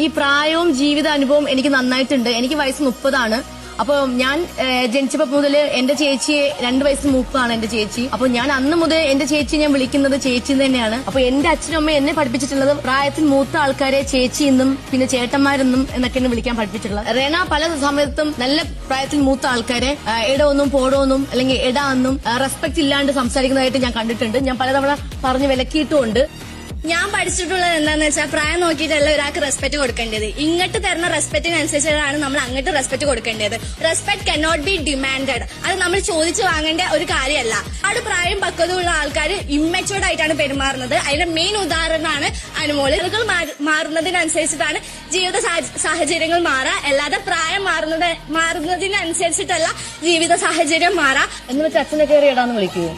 ഈ പ്രായവും ജീവിത അനുഭവവും എനിക്ക് നന്നായിട്ടുണ്ട്. എനിക്ക് വയസ്സ് 30 അപ്പൊ ഞാൻ ജനിച്ചപ്പോ മുതൽ എന്റെ ചേച്ചിയെ 2 വയസ്സ് മൂപ്പാണ് എന്റെ ചേച്ചി. അപ്പൊ ഞാൻ അന്ന് മുതൽ എന്റെ ചേച്ചി ഞാൻ വിളിക്കുന്നത് ചേച്ചി തന്നെയാണ്. അപ്പൊ എന്റെ അച്ഛനും അമ്മയും എന്നെ പഠിപ്പിച്ചിട്ടുള്ളത് പ്രായത്തിൽ മൂത്ത ആൾക്കാരെ ചേച്ചി എന്നും പിന്നെ ചേട്ടന്മാരെന്നും എന്നൊക്കെയാണ് വിളിക്കാൻ പഠിപ്പിച്ചിട്ടുള്ളത്. റേന പല സമയത്തും നല്ല പ്രായത്തിൽ മൂത്ത ആൾക്കാരെ എടൊന്നും പോടോന്നും അല്ലെങ്കിൽ എടാ എന്നും റെസ്പെക്ട് ഇല്ലാണ്ട് സംസാരിക്കുന്നതായിട്ട് ഞാൻ കണ്ടിട്ടുണ്ട്. ഞാൻ പലതവണ പറഞ്ഞു വിലക്കിയിട്ടുമുണ്ട്. ഞാൻ പഠിച്ചിട്ടുള്ളത് എന്താന്ന് വെച്ചാൽ പ്രായം നോക്കിയിട്ടല്ല ഒരാൾക്ക് റെസ്പെക്ട് കൊടുക്കേണ്ടത്. ഇങ്ങോട്ട് തരുന്ന റെസ്പെക്റ്റിനനുസരിച്ചാണ് നമ്മൾ അങ്ങോട്ട് റെസ്പെക്ട് കൊടുക്കേണ്ടത്. Respect cannot be demanded. അത് നമ്മൾ ചോദിച്ചു വാങ്ങേണ്ട ഒരു കാര്യമല്ല. ഒരുപാട് പ്രായം പക്വതയുള്ള ആൾക്കാർ ഇമ്മച്ചുവേർഡ് ആയിട്ടാണ് പെരുമാറുന്നത്. അതിന്റെ മെയിൻ ഉദാഹരണമാണ് അനുമോള്. മാറുന്നതിനനുസരിച്ചിട്ടാണ് ജീവിത സാഹചര്യങ്ങൾ മാറാ, അല്ലാതെ പ്രായം മാറുന്നതിനനുസരിച്ചിട്ടല്ല ജീവിത സാഹചര്യം മാറാ. എന്ന് വെച്ചാൽ അച്ഛനെ കയറി ഇടാന്ന് വിളിക്കുവോ?